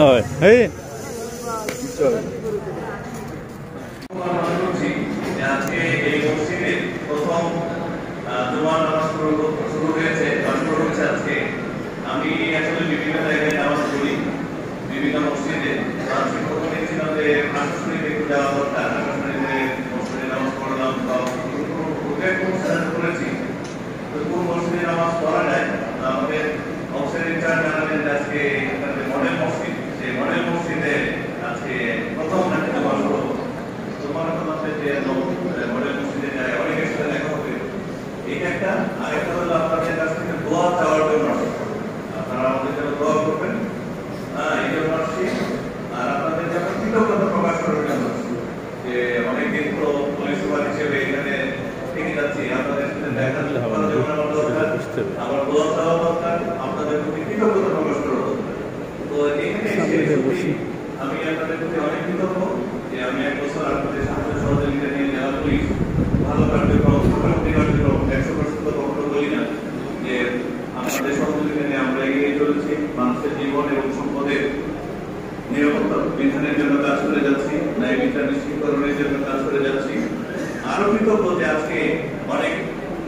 হয় এই আজকে এই মসজিদে প্রথম জুমার নামাজ শুরু হয়েছে আজকে। আমি আসলে বিভিন্ন জায়গায় নামাজ পড়ি, বিভিন্ন মসজিদে। আজকে প্রথমে ছিল যে আকাশবাণীতে একটু যাওয়া দরকার, আকাশবাণীতে মসজিদে নামাজ পড়লাম বা করেছি। তো কোন মসজিদে নামাজ পড়া যায়, আমাদের অফিসের ইনচার্জ জানালেন যে আজকে মডেল মসজিদ, সেই মডেল মসজিদে আজকে প্রথম নাকি নামাজ পড়বো। তোমার মধ্যে যে মডেল মসজিদে যায়, অনেকের সাথে দেখা হবে, এটা একটা। আরেকটা হলো আপনাদের কাছ থেকে দোয়া চাওয়ার জন্য, আপনারা আমাদের জন্য দোয়া করবেন, এই জন্য আসছি। আর আপনাদের জন্য কৃতজ্ঞতা প্রকাশ করার জন্য, যে অনেকদিন তো পুলিশ সুপার হিসেবে এখানে থেকে যাচ্ছি, আপনাদের সাথে দেখা করার জন্য আমার দরকার, আমার দোয়া চাওয়া দরকার, আপনাদের প্রতি কৃতজ্ঞতা প্রকাশ করা দরকার। তো এখানে আমি আপনাদের প্রতি অনেক কৃতজ্ঞ যে আমি 1 বছর আপনাদের সাথে সহযোগিতা নিয়ে জেলা পুলিশ ভালো কার্যক্রম 100% কখনো বলি না, যে আমাদের সহযোগিতা নিয়ে আমরা এগিয়ে চলেছি, মানুষের জীবন এবং সম্পদের নিরাপত্তা বিধানের জন্য কাজ করে যাচ্ছি, ন্যায় বিচার নিশ্চিতকরণের জন্য কাজ করে যাচ্ছি। আরো কৃতজ্ঞ যে আজকে অনেক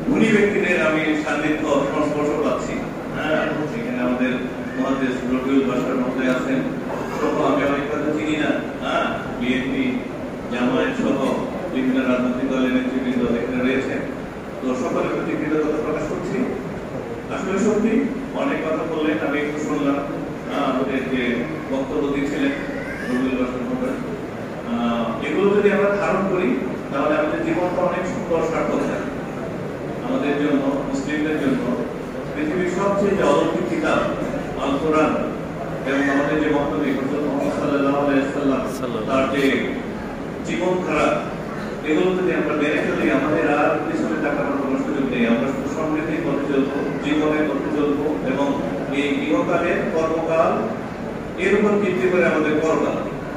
গুণী ব্যক্তিদের আমি সান্নিধ্য সংস্পর্শ পাচ্ছি। এখানে আমাদের মহাদেশ রবিউল বাসার মধ্যে আছেন, আমি অনেক কথা চিনি না, বিএনপি জামায়াত সহ বিভিন্ন রাজনৈতিক দলের নেতৃবৃন্দ এখানে রয়েছেন। তো সকলের প্রতি কৃতজ্ঞতা প্রকাশ করছি। আসলে সত্যি অনেক কথা বললেন, আমি একটু শুনলাম, আমাদের যে বক্তব্য দিচ্ছিলেন রবিউল বাসার মধ্যে, এগুলো যদি আমরা ধারণ করি তাহলে আমাদের জীবনটা অনেক সুন্দর সার্থক হয়। আমাদের জন্য, মুসলিমদের জন্য পৃথিবীর সবচেয়ে যে অলৌকিক কিতাব আল কোরআন এবং আমাদের যে বক্তব্য হযরত মুহাম্মদ সাল্লাল্লাহু আলাইহি ওয়াসাল্লাম তার যে জীবন ধারা, এগুলো যদি আমরা মেনে চলি, আমাদের আর পিছনে টাকা পাঠানোর সুযোগ নেই। আমরা শুধু সমৃদ্ধির পথে চলবো, জীবনের পথে চলবো, এবং এই ইহকালের কর্মকাল এর উপর ভিত্তি করে আমাদের পরকাল।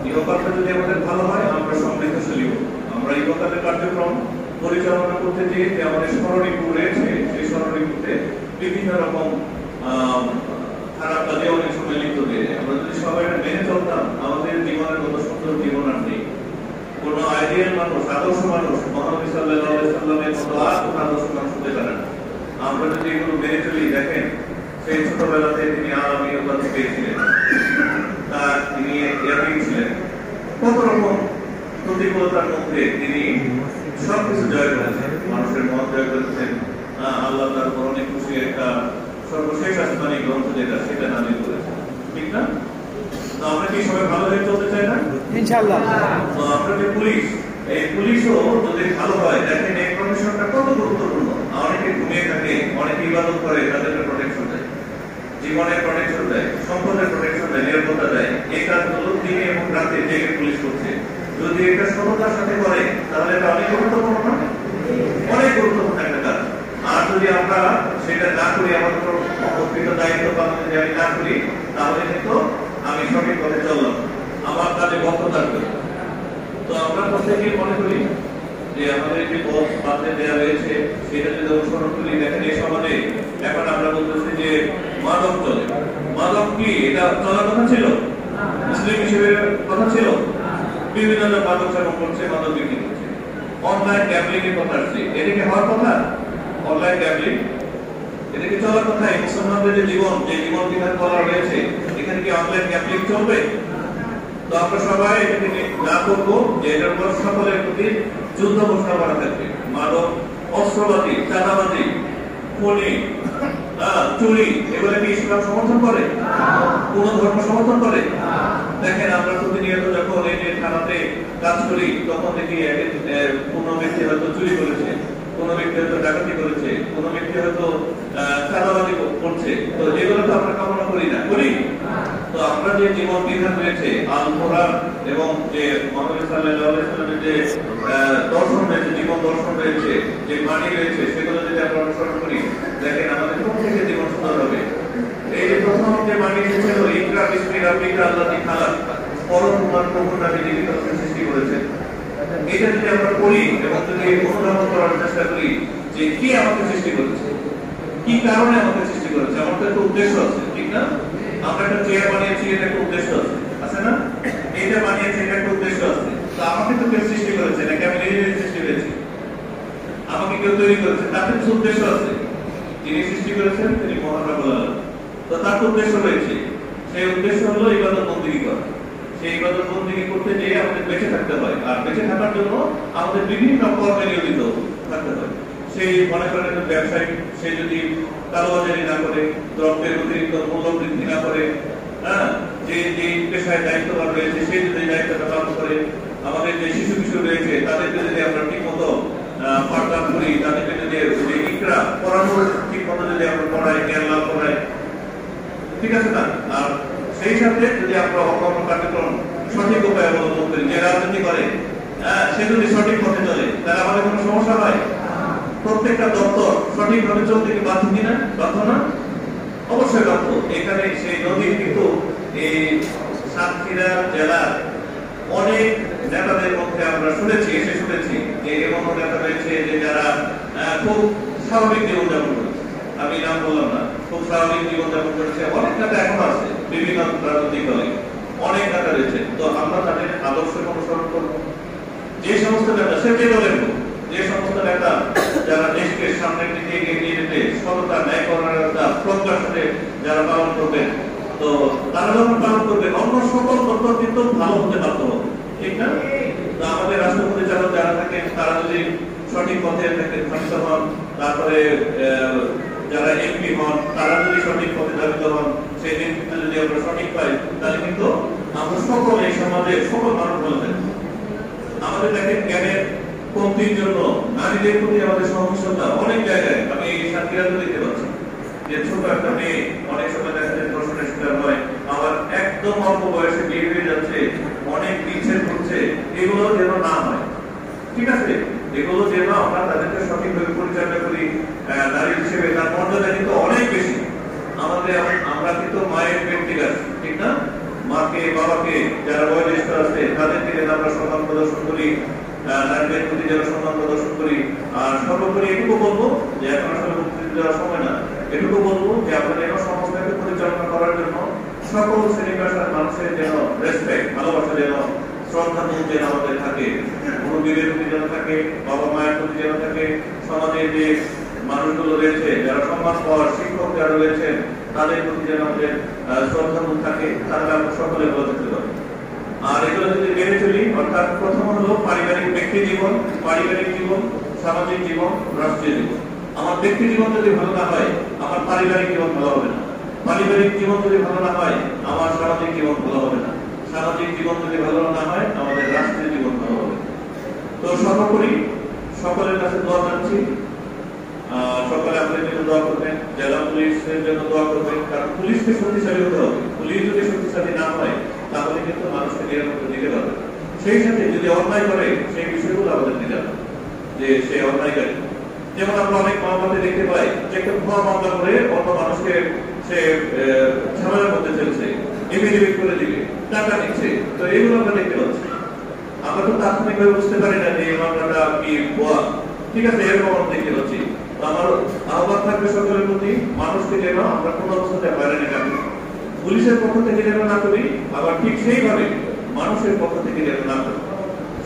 ইহকালটা যদি আমাদের ভালো হয়, আমরা সমৃদ্ধশালী হব। আমরা ইহকালের কার্যক্রম পরিচালনা করতে গিয়ে যে আমাদের স্মরণীপুর রয়েছে, সেই স্মরণীপুরে বিভিন্ন রকম খারাপ কাজে অনেক সময় লিপ্ত হয়ে যায়। আমরা যদি সবাই মেনে চলতাম, আমাদের জীবনের মতো সুন্দর জীবন আর নেই। কোন আইডিয়াল মানুষ, আদর্শ মানুষ মুহাম্মদ সাল্লাল্লাহু আলাইহি ওয়াসাল্লামের মতো আর কোন আদর্শ মানুষ হতে পারে না। আমরা যদি এগুলো মেনে চলি, দেখেন সেই ছোটবেলাতে তিনি আল্লাহ পেয়েছিলেন, তার তিনি ইয়াকিন ছিলেন, কত রকম প্রতিকূলতার মধ্যে তিনি সবকিছু জয় করেছেন, মানুষের মন জয় করেছেন। আল্লাহ তার অনেক খুশি একটা সর্বশেষ আসমানি গ্রন্থ যেটা, সেটা নাজিল করেছেন, ঠিক না? তো আমরা কি সবাই ভালো হয়ে চলতে চাই না? ইনশাআল্লাহ। তো আমরা যে পুলিশ, এই পুলিশও যদি ভালো হয়, দেখেন এই প্রফেশনটা কত গুরুত্বপূর্ণ। অনেকে ঘুমিয়ে থাকে, অনেকে ইবাদত করে, তাদেরকে প্রোটেকশন দেয়, জীবনের প্রোটেকশন দেয়, সম্পদের প্রোটেকশন দেয়, নিরাপত্তা দেয়। এই কাজগুলো দিনে এবং রাতে জেগে পুলিশ করছে। যদি এটা সততার সাথে করে, তাহলে এটা অনেক গুরুত্বপূর্ণ না? অনেক গুরুত্বপূর্ণ একটা কাজ। আর যদি আমরা সেটা না করি, আমার প্রকৃত দায়িত্ব পালন যদি আমি না করি, তাহলে কিন্তু আমি সঠিক পথে চললাম, আমার কাজে বন্ধ থাকবে। তো আমরা প্রত্যেকেই মনে করি যে আমাদের যে পথ বাঁধে দেওয়া হয়েছে, সেটা যদি অনুসরণ করি। দেখেন এই সমাজে এখন আমরা বলতেছি যে মাদক চলে। মাদক কি এটা চলার কথা ছিল? মুসলিম হিসেবে কথা ছিল? বিভিন্ন জন মাদক সেবন করছে, মাদক বিক্রি করছে, অনলাইন গ্যাম্বলিং এর কথা আসছে। এদিকে হওয়ার কথা অনলাইন গ্যাম্বলিং, এদিকে চলার কথা। এই মুসলমানদের যে জীবন, যে জীবন বিধান করা রয়েছে, এখানে কি অনলাইন গ্যাম্বলিং চলবে? তো আমরা সবাই এটাকে না করবো যে এটার উপর সকলের প্রতি যুদ্ধ ঘোষণা করা থাকবে। মাদক, অস্ত্রবাদী, চাঁদাবাদী, খুনি, চুরি, এগুলো কি ইসলাম সমর্থন করে? কোন ধর্ম সমর্থন করে? দেখেন আমরা প্রতিনিয়ত যখন এই যে থানাতে কাজ করি, তখন দেখি কোন ব্যক্তি হয়তো চুরি করেছে, কোন ব্যক্তি হয়তো ডাকাতি করেছে, কোন ব্যক্তি হয়তো চাঁদাবাদী করছে। তো এগুলো তো আমরা কামনা করি না, করি? তো আমরা যে জীবন বিধান রয়েছে আল কোরআন এবং যে মুহাম্মদ সাল্লাল্লাহু আলাইহি ওয়াসাল্লামের যে দর্শন রয়েছে, জীবন দর্শন রয়েছে, যে বাণী রয়েছে, সেগুলো যদি আমরা অনুসরণ করি, দেখেন আমাদের প্রত্যেকের জীবন সুন্দর হবে। এই যে প্রথম যে বাণী ছিল, ইকরা বিসমি রাব্বিকা আল্লাযী খালাক, পরম তোমার প্রভু নামে যিনি তোমাকে সৃষ্টি করেছেন, এটা যদি আমরা পড়ি এবং যদি অনুধাবন করার চেষ্টা করি যে কি আমাকে সৃষ্টি করেছে, কি কারণে আমাকে সৃষ্টি করেছে, আমার তো একটা উদ্দেশ্য আছে, ঠিক না? আমরা একটা চেয়ার বানিয়েছি, এটা একটা উদ্দেশ্য আছে। এটা বানিয়েছে, এটা একটা উদ্দেশ্য আছে। তো আমাকে তো কেউ সৃষ্টি করেছে নাকি আমি নিজে নিজে সৃষ্টি হয়েছি? আমাকে কেউ তৈরি করেছে, তার কিছু উদ্দেশ্য আছে। যিনি সৃষ্টি করেছেন তিনি মহান রব্বুল আলামিন। তো তার উদ্দেশ্য রয়েছে, সেই উদ্দেশ্য হলো ইবাদত বন্দেগী করা। সেই ইবাদত বন্দেগী করতে গিয়ে আমাদের বেঁচে থাকতে হয়, আর বেঁচে থাকার জন্য আমাদের বিভিন্ন কর্মে নিয়োজিত থাকতে হয়। সেই মনে করেন একজন ব্যবসায়ী, সে যদি কালোবাজারি না করে, দ্রব্যের অতিরিক্ত মূল্য বৃদ্ধি না করে, হ্যাঁ, যে যে পেশায় দায়িত্ববান রয়েছে সে যদি দায়িত্বটা পালন করে, আমাদের যে শিশু কিশোর রয়েছে তাদেরকে যদি আমরা ঠিক মতো পাঠদান করি, তাদেরকে যদি ইকরা পড়ানো ঠিক মতো যদি আমরা পড়াই, জ্ঞান লাভ করাই, ঠিক আছে না? আর সেই সাথে যদি আমরা অকর্ম কার্যক্রম সঠিক উপায়ে অবলম্বন করি, যে রাজনীতি করে সে যদি সঠিক পথে চলে, তাহলে আমাদের কোনো সমস্যা হয়? প্রত্যেকটা দপ্তর সঠিকভাবে চলতে কি বাধ্য কিনা? বাধ্য না? অবশ্যই বাধ্য। এখানে সেই নদী কিন্তু এই সাতক্ষীরা জেলার অনেক নেতাদের মধ্যে আমরা শুনেছি যে এমন নেতা রয়েছে যে যারা খুব স্বাভাবিক জীবনযাপন করেছে। আমি নাম বললাম না, খুব স্বাভাবিক জীবনযাপন করেছে। অনেক নেতা এখন আছে বিভিন্ন রাজনৈতিক দলে, অনেক নেতা রয়েছে। তো আমরা তাদের আদর্শ অনুসরণ করবো। যে সমস্ত নেতা, সে যে দলের হোক, যে সমস্ত নেতা যারা দেশকে সামনের দিকে এগিয়ে যেতে সততা, ন্যায় করার প্রজ্ঞার সাথে যারা পালন করবেন, তো তারা যখন পালন করবেন অন্য সকল তত্ত্ব কিন্তু ভালো হতে বাধ্য হবে, ঠিক না? তো আমাদের রাষ্ট্রপতি যারা থাকেন তারা যদি সঠিক পথে ধাবিত হন, তারপরে যারা এমপি হন তারা যদি সঠিক পথে ধাবিত হন, সেই নেতৃত্ব যদি আমরা সঠিক পাই, তাহলে কিন্তু আমরা সকল এই সমাজের সকল মানুষ ভালো থাকবে। আমাদের দেখেন জ্ঞানের কমতির জন্য নারীদের প্রতি আমাদের সহিংসতা অনেক জায়গায়, আমি সাতক্ষীরাতে দেখতে পাচ্ছি যে ছোট একটা মেয়ে অনেক সময় দেখা যায় ধর্ষণের শিকার হয়, আবার একদম অল্প বয়সে বিয়ে হয়ে যাচ্ছে, অনেক বিচ্ছেদ হচ্ছে। এগুলো যেন না হয়, ঠিক আছে? এগুলো যেন আমরা তাদেরকে সঠিকভাবে পরিচালনা করি। নারী হিসেবে তার মর্যাদা কিন্তু অনেক বেশি। আমরা কিন্তু মায়ের ব্যক্তি গাছ, ঠিক না? মাকে, বাবাকে, যারা বয়োজ্যেষ্ঠ আছে তাদেরকে যেন আমরা সম্মান প্রদর্শন করি, নারীদের প্রতি যেন সম্মান প্রদর্শন করি। আর সর্বোপরি এটুকু বলবো যে এখন আসলে বক্তৃতা দেওয়ার সময় না, এটুকু বলবো যে আমরা যেন সমাজটাকে পরিচালনা করার জন্য সকল শ্রেণী পেশার মানুষের যেন রেসপেক্ট, ভালোবাসা যেন, শ্রদ্ধাবোধ যেন আমাদের থাকে, মুরব্বীদের প্রতি যেন থাকে, বাবা মায়ের প্রতি যেন থাকে, সমাজের যে মানুষগুলো রয়েছে যারা সম্মান পাওয়ার শিক্ষক যারা রয়েছেন তাদের প্রতি যেন আমাদের শ্রদ্ধাবোধ থাকে, তাহলে আমরা সকলে ভালো থাকতে পারি। আর এগুলো যদি মেনে চলি, অর্থাৎ প্রথম হলো পারিবারিক ব্যক্তি জীবন, পারিবারিক জীবন, সামাজিক জীবন, রাষ্ট্রীয় জীবন। আমার ব্যক্তি জীবন যদি ভালো না হয়, আমার পারিবারিক জীবন ভালো হবে না। পারিবারিক জীবন যদি ভালো না হয়, আমার সামাজিক জীবন ভালো হবে না। সামাজিক জীবন যদি ভালো না হয়, আমাদের রাষ্ট্রীয় জীবন ভালো হবে। তো সর্বোপরি সকলের কাছে দোয়া চাচ্ছি, সকলে আমাদের জন্য দোয়া করবেন, জেলা পুলিশের জন্য দোয়া করবেন, কারণ পুলিশকে শক্তিশালী হতে হবে। পুলিশ যদি শক্তিশালী না হয় তাহলে কিন্তু মানুষকে নিরাপত্তা দিতে পারবে। সেই সাথে যদি অন্যায় করে সেই বিষয়গুলো আমাদের দিতে হবে, যে সে অন্যায়কারী। যেমন আমরা অনেক মামলাতে দেখতে পাই যে একটা ভুয়া মামলা করে অন্য মানুষকে সে ঝামেলার মধ্যে ফেলছে, এফিডেভিট করে দিবে, টাকা নিচ্ছে। তো এইগুলো আমরা দেখতে পাচ্ছি। আমরা তো তাৎক্ষণিকভাবে বুঝতে পারি না যে এই মামলাটা কি ভুয়া, ঠিক আছে? এরকম আমরা দেখতে পাচ্ছি। আমার আহ্বান থাকবে সকলের প্রতি, মানুষকে যেন আমরা কোনো অবস্থাতে হয়রানি না করি, পুলিশের পক্ষ থেকে যেন না করি, আবার ঠিক সেইভাবে মানুষের পক্ষ থেকে যেন না করি।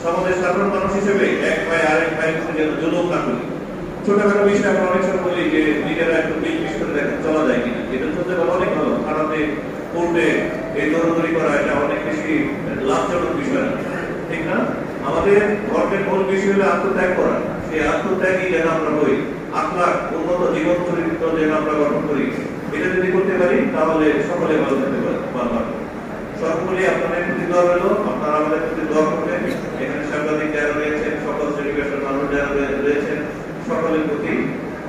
সমাজের সাধারণ মানুষ হিসেবে এক ভাই আরেক ভাই যেন জুলুম না করি। ছোটখাটো বিষয়ে আমরা অনেক সময় বলি যে নিজেরা একটু বিশ করে দেখেন চলা যায় কিনা, এটা চলতে পারে অনেক ভালো। খারাপে কোর্টে এই দৌড়দৌড়ি করা এটা অনেক বেশি লাভজনক বিষয় না, ঠিক না? আমাদের ধর্মের মূল বিষয় হলো আত্মত্যাগ করা। সেই আত্মত্যাগই যেন আমরা হই, আখলাক উন্নত জীবন চরিত্র যেন আমরা গঠন করি। এটা যদি করতে পারি তাহলে সকলে ভালো থাকতে পারবো। সর্বোপরি আপনাদের প্রতি দোয়া রইল, আপনারা আমাদের প্রতি দোয়া করবেন। এখানে সাংবাদিক যারা রয়েছেন, সকল শ্রেণী পেশার মানুষ যারা রয়েছেন, সকলের প্রতি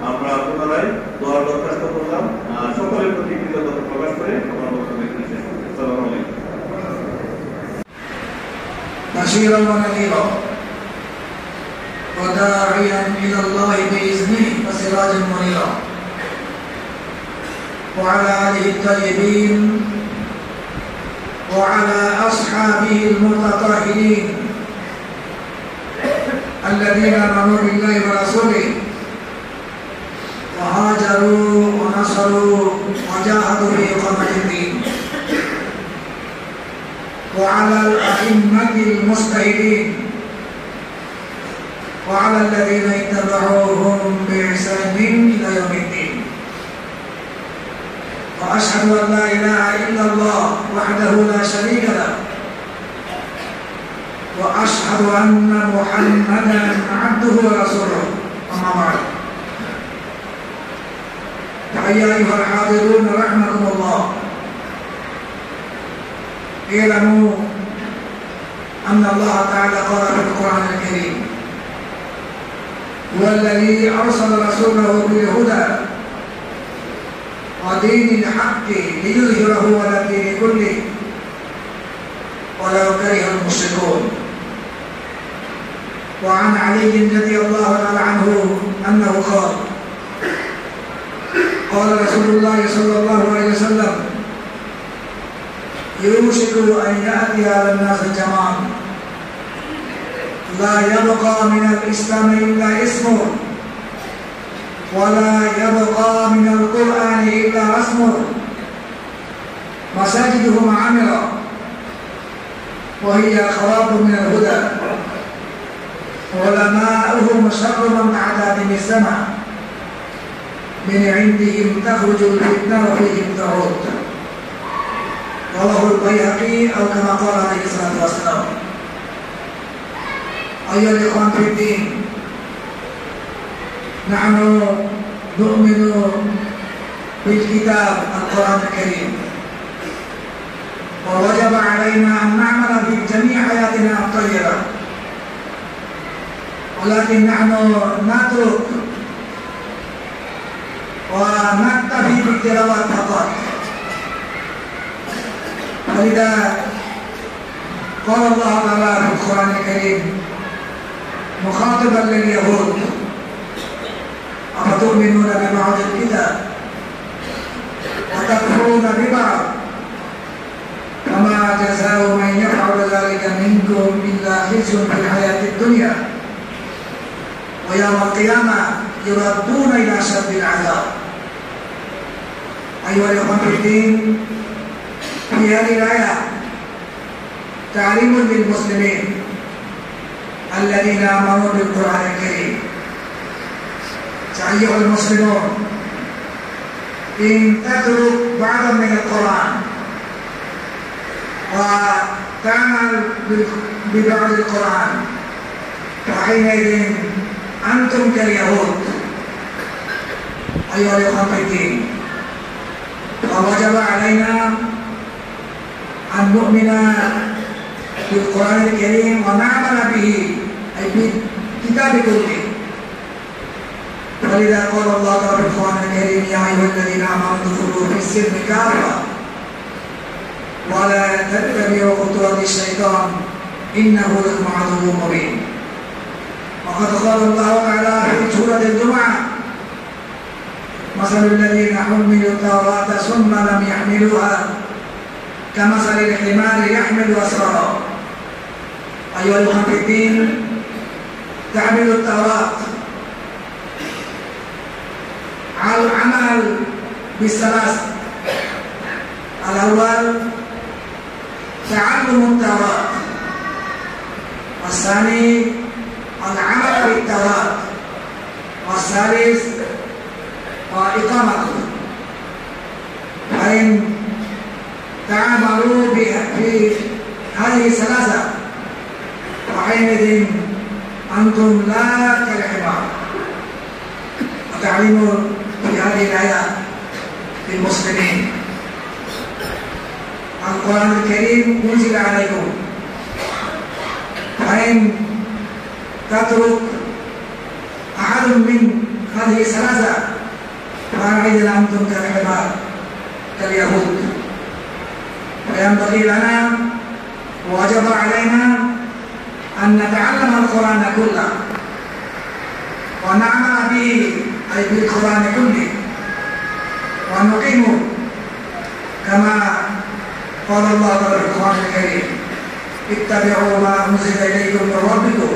আমরা পুনরায় দোয়ার দরখাস্ত করলাম। সকলের প্রতি কৃতজ্ঞতা প্রকাশ করে আমার বক্তব্য এখানে শেষ করছি। আসসালামু আলাইকুম। بشيرا ونذيرا وداعيا إلى الله بإذنه وسراجا منيرا وعلى آله الطيبين وعلى أصحابه المتطهرين الذين آمنوا بالله ورسوله وهاجروا ونصروا وجاهدوا في إقامة الدين وعلى الأئمة المجتهدين وعلى الذين اتبعوهم بإحسان إلى يوم الدين. وأشهد أن لا إله إلا الله وحده لا شريك له، وأشهد أن محمدا عبده ورسوله. أما بعد، فيا أيها الحاضرون رحمكم الله، اعلموا أن الله تعالى قال في القرآن الكريم: هو الذي أرسل رسوله بالهدى ودين الحق ليظهره على الدين كله ولو كره المشركون. وعن علي رضي الله تعالى عنه أنه قال: قال رسول الله صلى الله عليه وسلم: يوشك أن يأتي على الناس زمان لا يبقى من الإسلام إلا اسمه، ولا يبقى من القرآن إلا رسمه، مساجدهم عامرة وهي خراب من الهدى، علماؤهم شر من تعدى السماء، من عندهم تخرج الفتنة وفيهم تعود. رواه البيهقي أو كما قال عليه الصلاة والسلام. أيها الإخوان في الدين، نحن نؤمن بالكتاب القرآن الكريم، ووجب علينا أن نعمل في جميع حياتنا الطيبة، ولكن نحن نترك ونكتفي بالتلاوة فقط. ولذا قال الله تعالى في القرآن الكريم مخاطبا لليهود: أفتؤمنون ببعض الكتاب وتكفرون ببعض، وما جزاء من يفعل ذلك منكم إلا خزي في الحياة الدنيا ويوم القيامة يردون إلى أشد العذاب. أيها الإخوة في الدين، في هذه الآية تعليم للمسلمين الذين آمنوا بالقرآن الكريم. أيها المسلمون، إن تترك بعضا من القرآن وتعمل ببعض القرآن فحينئذ أنتم كاليهود. أيها الإخوة في الدين، فوجب علينا أن نؤمن بالقرآن الكريم ونعمل به، أي بالكتاب كله. ولذا قال الله تعالى في القرآن الكريم: يا أيها الذين آمنوا ادخلوا في السلم كافة ولا تتبعوا خطوات الشيطان إنه لكم عدو مبين. وقد قال الله تعالى في سورة الجمعة: مثل الذين حملوا التوراة ثم لم يحملوها كمثل الحمار يحمل أسفارا. أيها الأخوة في الدين، تحمل التوراة على العمل بالثلاث: الأول تعلم التوراة، والثاني العمل بالتوراة، والثالث إقامته. فإن تعاملوا في هذه الثلاثة وحينئذ أنتم لا كالحمار. وتعليم في هذه الآية للمسلمين: القرآن الكريم أنزل عليكم، فإن تترك أحد من هذه الثلاثة فحينئذ أنتم كالحمار كاليهود. وينبغي لنا ووجب علينا أن نتعلم القرآن كله ونعمل به، أي بالقرآن كله، ونقيمه كما قال الله تعالى في القرآن الكريم: اتبعوا ما أنزل إليكم من ربكم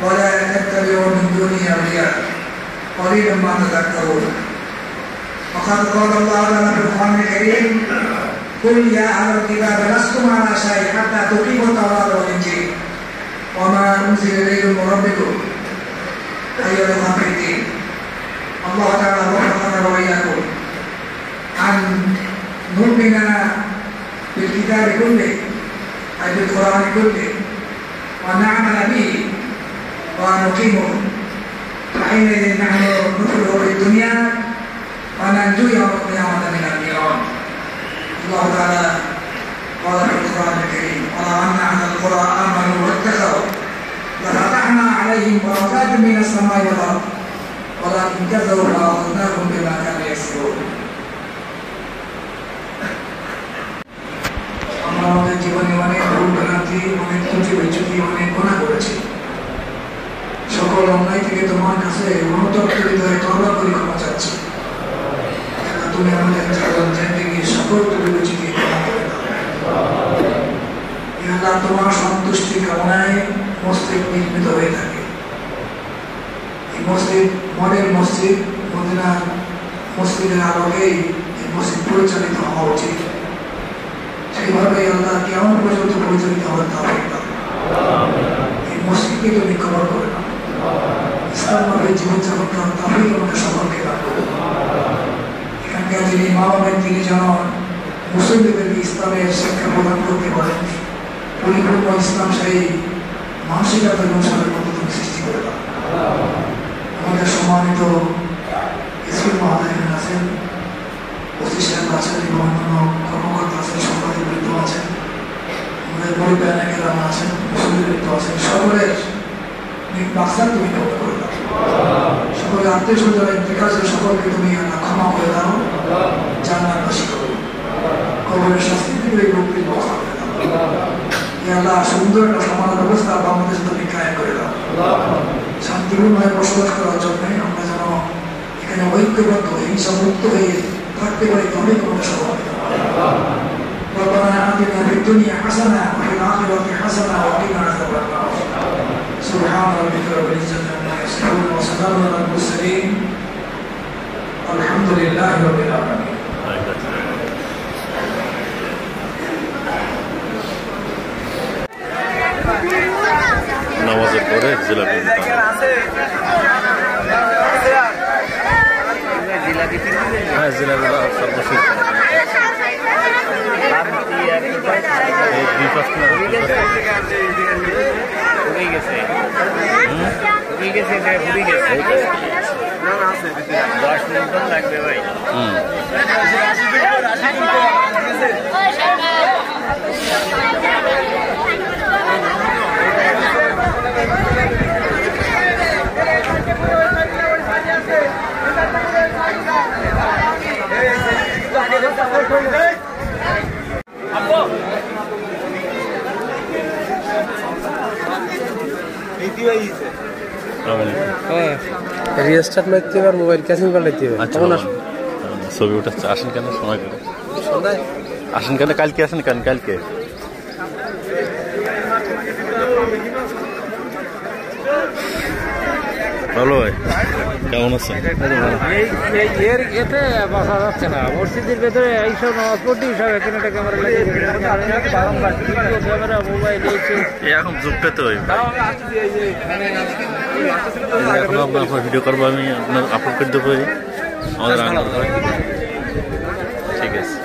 ولا تتبعوا من دونه أولياء قليلا ما تذكرون. وقد قال الله تعالى في القرآن الكريم: قل يا أهل الكتاب لستم على شيء حتى تقيموا التوراة والإنجيل وما أنزل إليكم من ربكم أيها الإخوة في الدين الله تعالى وفقنا وإياكم أن نؤمن بالكتاب كله أي بالقرآن كله ونعمل به ونقيمه فحينئذ نحن نفلح في الدنيا وننجو يوم القيامة من النيران. الله تعالى قال في القرآن الكريم ولو أن أهل القرى آمنوا واتقوا لفتحنا عليهم بركات من السماء والأرض ولكن كذبوا فأخذناهم بما كانوا يكسبون. আমরা আমাদের জীবনে অনেক ভুল ভ্রান্তি, অনেক ত্রুটি বিচ্যুতি, অনেক গুনাহ করেছি। সকল অন্যায় থেকে তোমার কাছে অনুতপ্ত হৃদয়ে তওবা করে ক্ষমা চাচ্ছি। তুমি আমাদের জীবন জিন্দেগি সকল ত্রুটি বিচ্যুতি ক্ষমা করে দাও। আল্লাহ তোমার সন্তুষ্টি কামনায় মসজিদ নির্মিত হয়ে থাকে। এই মসজিদ মডেল মসজিদ, মদিনা মসজিদের আলোকেই এই মসজিদ পরিচালিত হওয়া উচিত। সেইভাবে আল্লাহ কেমন পর্যন্ত পরিচালিত হওয়ার তৌফিক দাও। এই মসজিদকে তুমি কবর করে নাও। ইসলামভাবে জীবনযাপন করার তৌফিক আমাকে সকলকে দান করো। এখানকার যিনি মা বাবেন তিনি যেন মুসলিমদেরকে ইসলামের শিক্ষা প্রদান করতে পারেন। পরিপূর্ণ ইসলাম সেই মানসিকতা অনুসারের মতো তুমি সৃষ্টি করে দাও। আমাদের সম্মানিত স্কুল মহাদায়ন আছেন, প্রতিষ্ঠান আছেন এবং অন্যান্য কর্মকর্তা আছেন, সম্পাদক বৃত্ত আছেন, আমাদের পরিবারেরা আছেন, মুসলিম বৃত্ত আছেন, সকলের বাক্সার তুমি কবর করে দাও। সকলের আত্মীয় স্বজনের ইন্তেকালের সকলকে তুমি ক্ষমা করে দাও, জান্নাতবাসী করো। কবরের শাস্তি থেকে মুক্তির ব্যবস্থা করে দাও। আল্লাহ সুন্দর একটা সমাজ ব্যবস্থা বাংলাদেশে তুমি কায়েম করে দাও। শান্তিপূর্ণভাবে বসবাস করার জন্য আমরা যেন এখানে ঐক্যবদ্ধ হিংসা মুক্ত হয়ে থাকতে পারি, তবে তোমাদের সহযোগিতা। ربنا آتنا في الدنيا حسنة وفي الآخرة حسنة وقنا عذاب النار. سبحان ربك رب العزة عما يصفون وسلام على المرسلين والحمد لله رب العالمين. নামাজের পরে জিলাপি হ্যাঁ জিলাপি সর্বশেষ লাগবে ভাই। রিস্টার্ট মারতে হবে আর মোবাইল ক্যাচিং পাল্টাইতে হবে। আচ্ছা ছবি উঠাচ্ছে, আসেন কেন সময় করে আসেন কেন, কালকে আসেন কেন, কালকে ভালো ভাই, কেমন আছেন? এর এতে বসা যাচ্ছে না, মসজিদের ভেতরে এইসব নামাজ পড়তে সব এখানে একটা ক্যামেরা লাগিয়ে বারংবার ক্যামেরা মোবাইল এখন যুগটা তো এখন আপনার ভিডিও করবো, আমি আপনার আপলোড করে দেবো আমাদের ঠিক আছে।